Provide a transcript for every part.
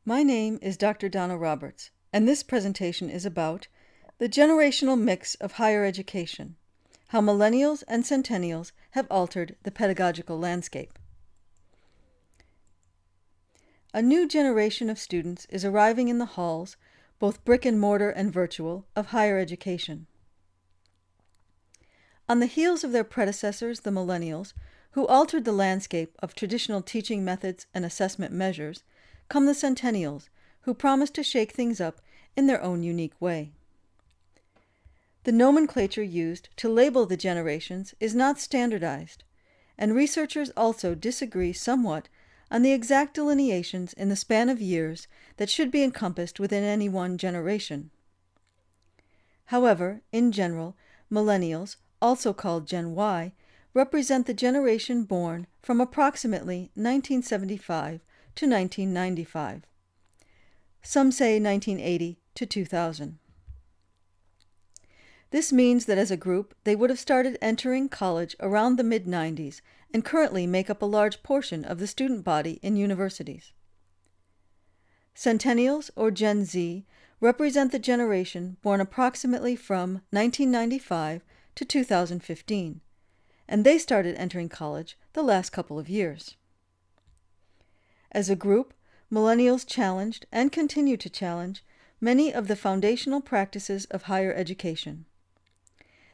My name is Dr. Donna Roberts, and this presentation is about the generational mix of higher education, how Millennials and Centennials have altered the pedagogical landscape. A new generation of students is arriving in the halls, both brick and mortar and virtual, of higher education. On the heels of their predecessors, the Millennials, who altered the landscape of traditional teaching methods and assessment measures, come the Centennials, who promise to shake things up in their own unique way. The nomenclature used to label the generations is not standardized, and researchers also disagree somewhat on the exact delineations in the span of years that should be encompassed within any one generation. However, in general, Millennials, also called Gen Y, represent the generation born from approximately 1975 to 1995. Some say 1980 to 2000. This means that as a group, they would have started entering college around the mid-90s and currently make up a large portion of the student body in universities. Centennials, or Gen Z, represent the generation born approximately from 1995 to 2015, and they started entering college the last couple of years. As a group, Millennials challenged and continue to challenge many of the foundational practices of higher education.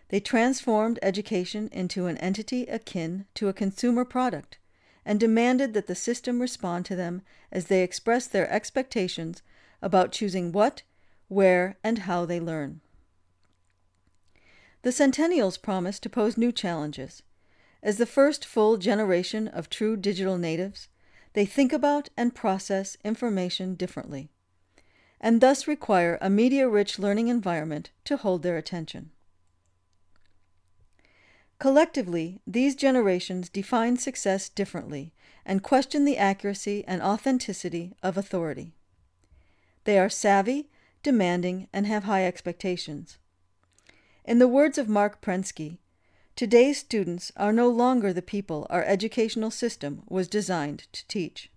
They transformed education into an entity akin to a consumer product and demanded that the system respond to them as they expressed their expectations about choosing what, where, and how they learn. The Centennials promise to pose new challenges. As the first full generation of true digital natives, they think about and process information differently, and thus require a media-rich learning environment to hold their attention. Collectively, these generations define success differently and question the accuracy and authenticity of authority. They are savvy, demanding, and have high expectations. In the words of Mark Prensky, today's students are no longer the people our educational system was designed to teach.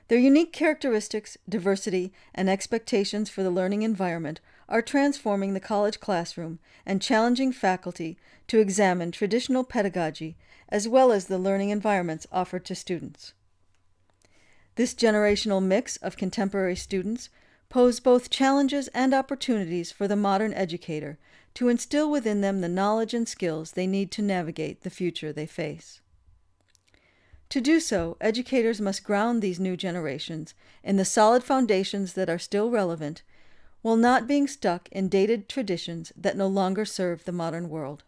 Their unique characteristics, diversity, and expectations for the learning environment are transforming the college classroom and challenging faculty to examine traditional pedagogy as well as the learning environments offered to students. This generational mix of contemporary students pose both challenges and opportunities for the modern educator to instill within them the knowledge and skills they need to navigate the future they face. To do so, educators must ground these new generations in the solid foundations that are still relevant, while not being stuck in dated traditions that no longer serve the modern world.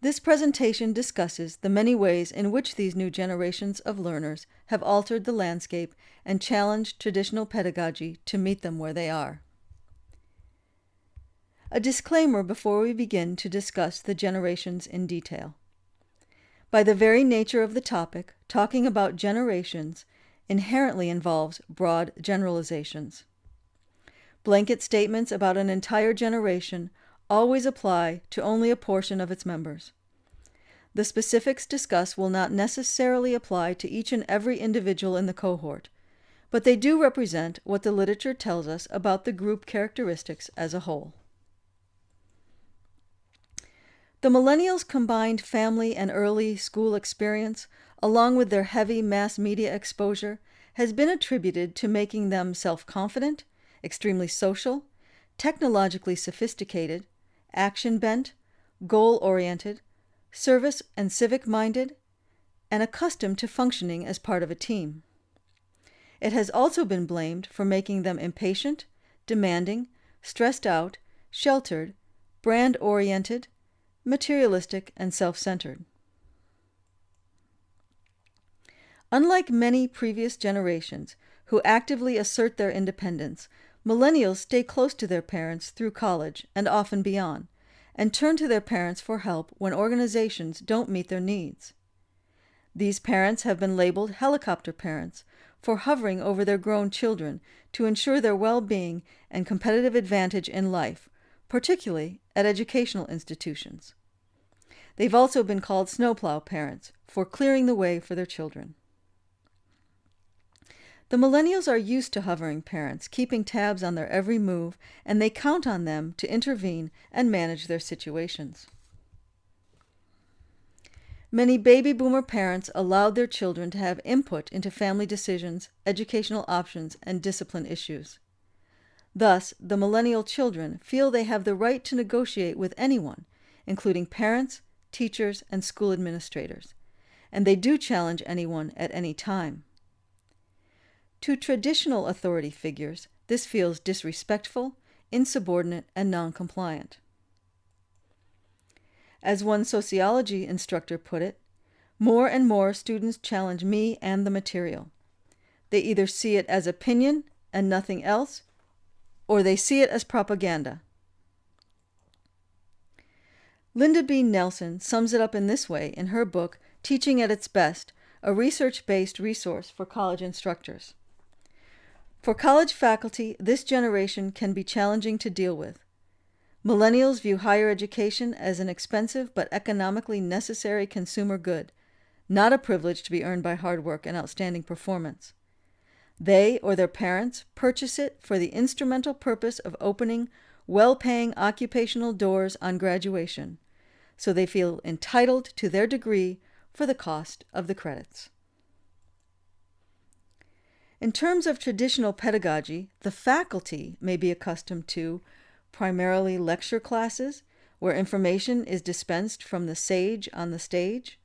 This presentation discusses the many ways in which these new generations of learners have altered the landscape and challenged traditional pedagogy to meet them where they are. A disclaimer before we begin to discuss the generations in detail. By the very nature of the topic, talking about generations inherently involves broad generalizations. Blanket statements about an entire generation always apply to only a portion of its members. The specifics discussed will not necessarily apply to each and every individual in the cohort, but they do represent what the literature tells us about the group characteristics as a whole. The Millennials' combined family and early school experience, along with their heavy mass media exposure, has been attributed to making them self-confident, extremely social, technologically sophisticated, action-bent, goal-oriented, service and civic-minded, and accustomed to functioning as part of a team. It has also been blamed for making them impatient, demanding, stressed out, sheltered, brand-oriented, materialistic, and self-centered. Unlike many previous generations who actively assert their independence, Millennials stay close to their parents through college and often beyond, and turn to their parents for help when organizations don't meet their needs. These parents have been labeled helicopter parents for hovering over their grown children to ensure their well-being and competitive advantage in life, particularly at educational institutions. They've also been called snowplow parents for clearing the way for their children. The millennials are used to hovering parents, keeping tabs on their every move, and they count on them to intervene and manage their situations. Many baby boomer parents allowed their children to have input into family decisions, educational options, and discipline issues. Thus, the millennial children feel they have the right to negotiate with anyone, including parents, teachers, and school administrators, and they do challenge anyone at any time. To traditional authority figures, this feels disrespectful, insubordinate, and non-compliant. As one sociology instructor put it, more and more students challenge me and the material. They either see it as opinion and nothing else, or they see it as propaganda. Linda B. Nelson sums it up in this way in her book, Teaching at Its Best, a research-based resource for college instructors. For college faculty, this generation can be challenging to deal with. Millennials view higher education as an expensive but economically necessary consumer good, not a privilege to be earned by hard work and outstanding performance. They or their parents purchase it for the instrumental purpose of opening well-paying occupational doors on graduation, so they feel entitled to their degree for the cost of the credits. In terms of traditional pedagogy, the faculty may be accustomed to primarily lecture classes where information is dispensed from the sage on the stage,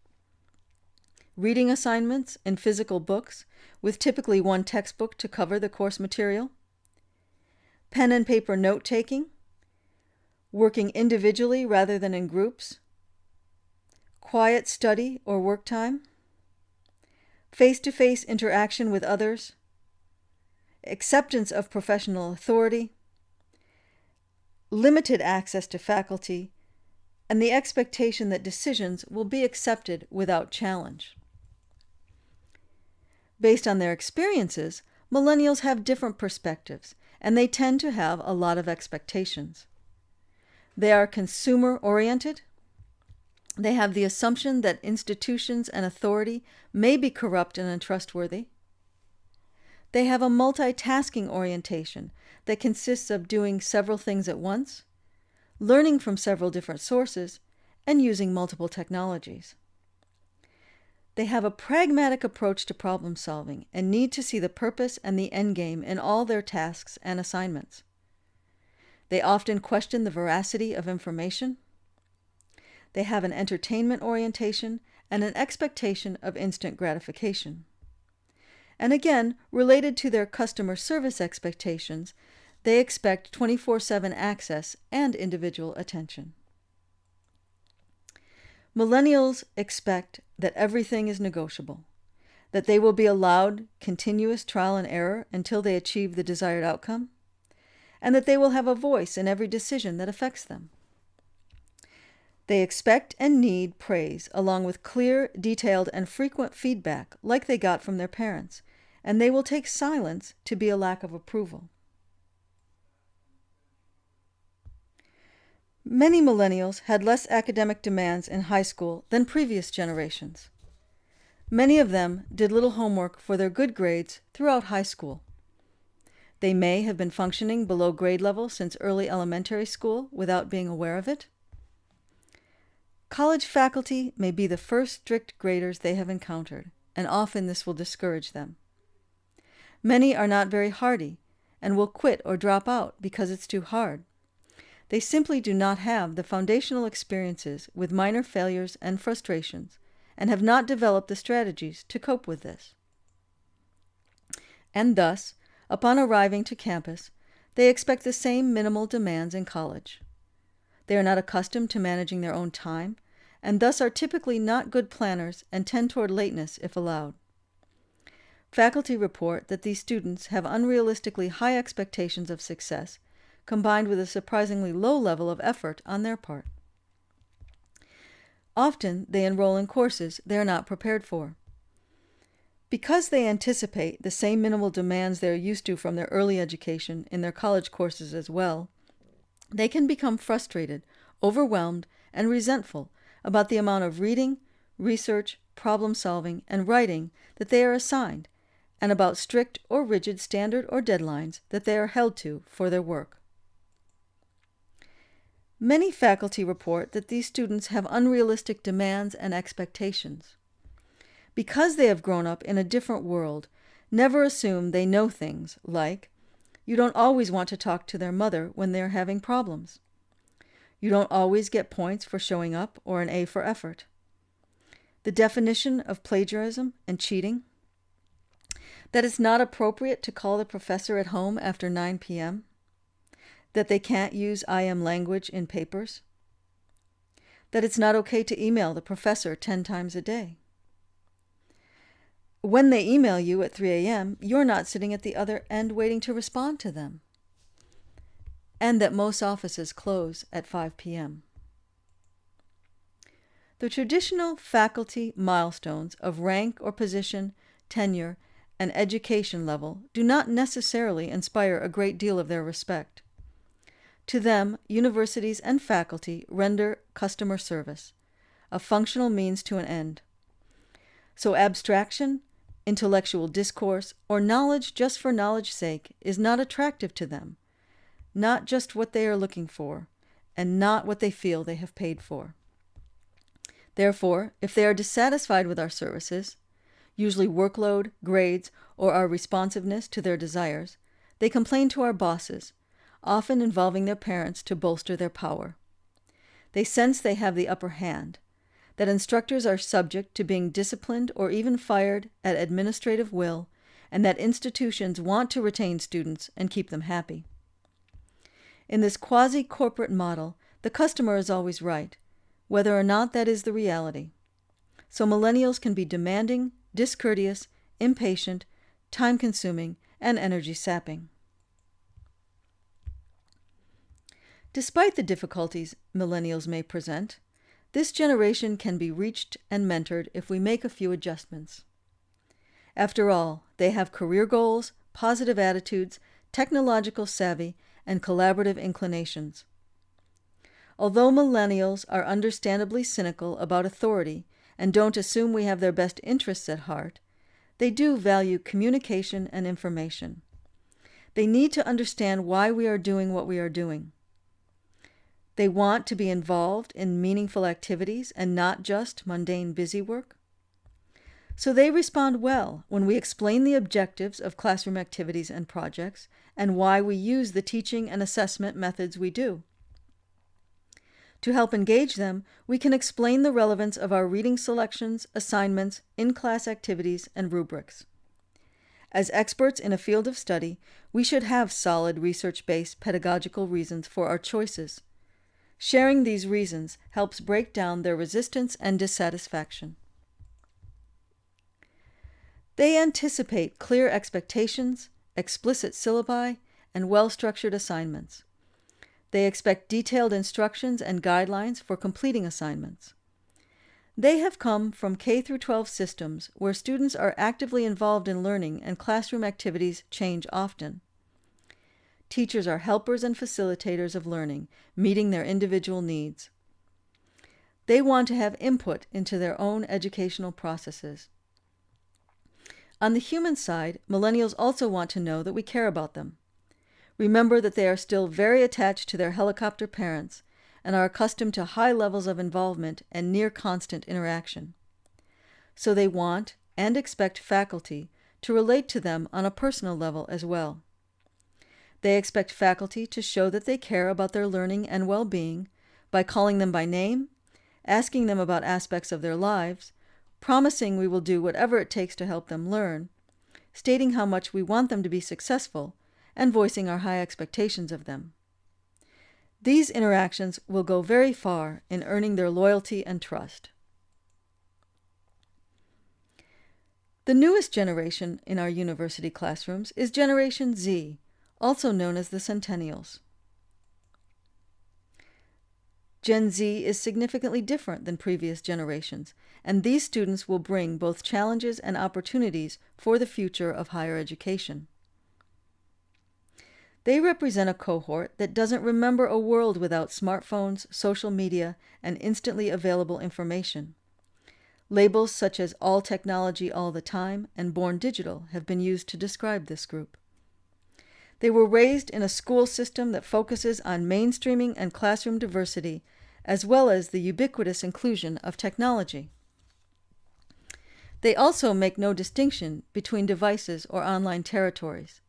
reading assignments in physical books with typically one textbook to cover the course material, pen and paper note-taking, working individually rather than in groups, quiet study or work time, face-to-face interaction with others, acceptance of professional authority, limited access to faculty, and the expectation that decisions will be accepted without challenge. Based on their experiences, millennials have different perspectives, and they tend to have a lot of expectations. They are consumer-oriented. They have the assumption that institutions and authority may be corrupt and untrustworthy. They have a multitasking orientation that consists of doing several things at once, learning from several different sources, and using multiple technologies. They have a pragmatic approach to problem solving and need to see the purpose and the end game in all their tasks and assignments. They often question the veracity of information. They have an entertainment orientation and an expectation of instant gratification. And again, related to their customer service expectations, they expect 24/7 access and individual attention. Millennials expect that everything is negotiable, that they will be allowed continuous trial and error until they achieve the desired outcome, and that they will have a voice in every decision that affects them. They expect and need praise along with clear, detailed, and frequent feedback like they got from their parents, and they will take silence to be a lack of approval. Many millennials had less academic demands in high school than previous generations. Many of them did little homework for their good grades throughout high school. They may have been functioning below grade level since early elementary school without being aware of it. College faculty may be the first strict graders they have encountered, and often this will discourage them. Many are not very hardy and will quit or drop out because it's too hard. They simply do not have the foundational experiences with minor failures and frustrations and have not developed the strategies to cope with this. And thus, upon arriving to campus, they expect the same minimal demands in college. They are not accustomed to managing their own time and thus are typically not good planners and tend toward lateness if allowed. Faculty report that these students have unrealistically high expectations of success, combined with a surprisingly low level of effort on their part. Often they enroll in courses they are not prepared for. Because they anticipate the same minimal demands they are used to from their early education in their college courses as well, they can become frustrated, overwhelmed, and resentful about the amount of reading, research, problem solving, and writing that they are assigned, and about strict or rigid standard or deadlines that they are held to for their work. Many faculty report that these students have unrealistic demands and expectations. Because they have grown up in a different world, never assume they know things like, you don't always want to talk to their mother when they're having problems. You don't always get points for showing up or an A for effort. The definition of plagiarism and cheating. That it's not appropriate to call the professor at home after 9 p.m. That they can't use I am language in papers. That it's not okay to email the professor 10 times a day. When they email you at 3 a.m., you're not sitting at the other end waiting to respond to them. And that most offices close at 5 p.m. The traditional faculty milestones of rank or position, tenure, and education level do not necessarily inspire a great deal of their respect. To them, universities and faculty render customer service, a functional means to an end. So abstraction, intellectual discourse, or knowledge just for knowledge's sake is not attractive to them, not just what they are looking for, and not what they feel they have paid for. Therefore, if they are dissatisfied with our services, usually workload, grades, or our responsiveness to their desires, they complain to our bosses, often involving their parents to bolster their power. They sense they have the upper hand, that instructors are subject to being disciplined or even fired at administrative will, and that institutions want to retain students and keep them happy. In this quasi-corporate model, the customer is always right, whether or not that is the reality. So millennials can be demanding, discourteous, impatient, time-consuming, and energy-sapping. Despite the difficulties millennials may present, this generation can be reached and mentored if we make a few adjustments. After all, they have career goals, positive attitudes, technological savvy, and collaborative inclinations. Although millennials are understandably cynical about authority and don't assume we have their best interests at heart, they do value communication and information. They need to understand why we are doing what we are doing. They want to be involved in meaningful activities and not just mundane busy work. So they respond well when we explain the objectives of classroom activities and projects and why we use the teaching and assessment methods we do. To help engage them, we can explain the relevance of our reading selections, assignments, in-class activities, and rubrics. As experts in a field of study, we should have solid research-based pedagogical reasons for our choices. Sharing these reasons helps break down their resistance and dissatisfaction. They anticipate clear expectations, explicit syllabi, and well-structured assignments. They expect detailed instructions and guidelines for completing assignments. They have come from K-12 systems where students are actively involved in learning and classroom activities change often. Teachers are helpers and facilitators of learning, meeting their individual needs. They want to have input into their own educational processes. On the human side, millennials also want to know that we care about them. Remember that they are still very attached to their helicopter parents and are accustomed to high levels of involvement and near constant interaction. So they want and expect faculty to relate to them on a personal level as well. They expect faculty to show that they care about their learning and well-being by calling them by name, asking them about aspects of their lives, promising we will do whatever it takes to help them learn, stating how much we want them to be successful, and voicing our high expectations of them. These interactions will go very far in earning their loyalty and trust. The newest generation in our university classrooms is Generation Z, also known as the Centennials. Gen Z is significantly different than previous generations, and these students will bring both challenges and opportunities for the future of higher education. They represent a cohort that doesn't remember a world without smartphones, social media, and instantly available information. Labels such as all technology all the time and born digital have been used to describe this group. They were raised in a school system that focuses on mainstreaming and classroom diversity, as well as the ubiquitous inclusion of technology. They also make no distinction between devices or online territories.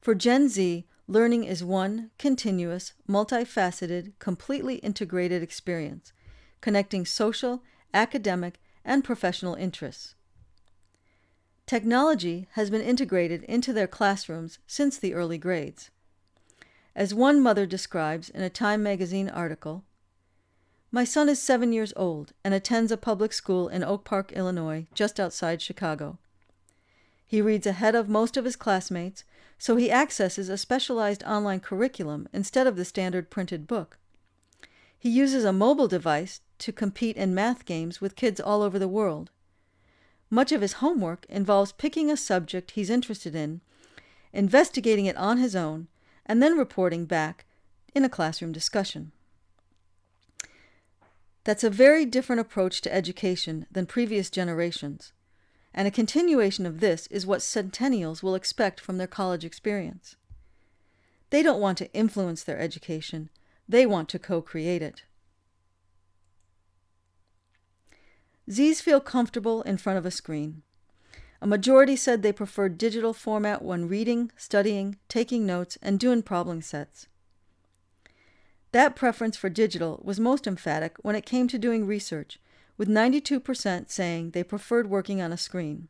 For Gen Z, learning is one continuous, multifaceted, completely integrated experience, connecting social, academic, and professional interests. Technology has been integrated into their classrooms since the early grades. As one mother describes in a Time magazine article, "My son is 7 years old and attends a public school in Oak Park, Illinois, just outside Chicago. He reads ahead of most of his classmates, so he accesses a specialized online curriculum instead of the standard printed book. He uses a mobile device to compete in math games with kids all over the world. Much of his homework involves picking a subject he's interested in, investigating it on his own, and then reporting back in a classroom discussion." That's a very different approach to education than previous generations, and a continuation of this is what Centennials will expect from their college experience. They don't want to influence their education, they want to co-create it. Zs feel comfortable in front of a screen. A majority said they preferred digital format when reading, studying, taking notes, and doing problem sets. That preference for digital was most emphatic when it came to doing research, with 92% saying they preferred working on a screen.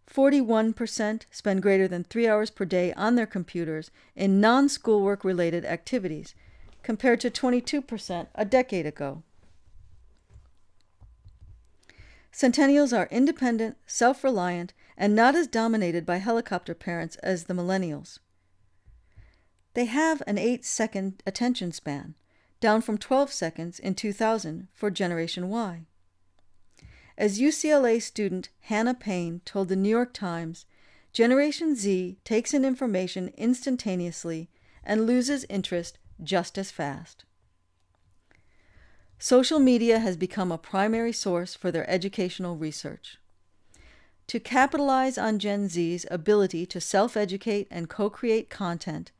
41% spend greater than 3 hours per day on their computers in non-schoolwork related activities, compared to 22% a decade ago. Centennials are independent, self-reliant, and not as dominated by helicopter parents as the Millennials. They have an 8-second attention span, down from 12 seconds in 2000 for Generation Y. As UCLA student Hannah Payne told the New York Times, Generation Z takes in information instantaneously and loses interest just as fast. Social media has become a primary source for their educational research. To capitalize on Gen Z's ability to self-educate and co-create content,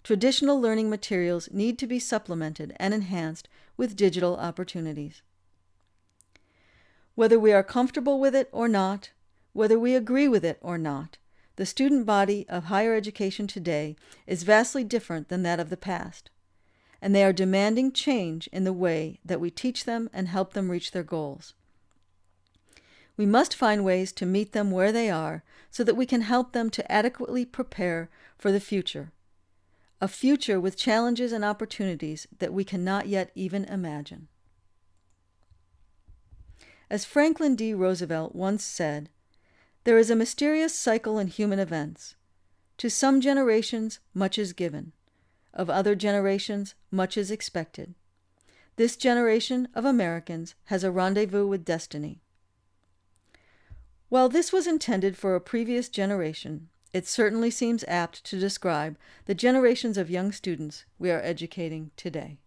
traditional learning materials need to be supplemented and enhanced with digital opportunities. Whether we are comfortable with it or not, whether we agree with it or not, the student body of higher education today is vastly different than that of the past, and they are demanding change in the way that we teach them and help them reach their goals. We must find ways to meet them where they are so that we can help them to adequately prepare for the future, a future with challenges and opportunities that we cannot yet even imagine. As Franklin D. Roosevelt once said, "There is a mysterious cycle in human events. To some generations, much is given. Of other generations, much is expected. This generation of Americans has a rendezvous with destiny." While this was intended for a previous generation, it certainly seems apt to describe the generations of young students we are educating today.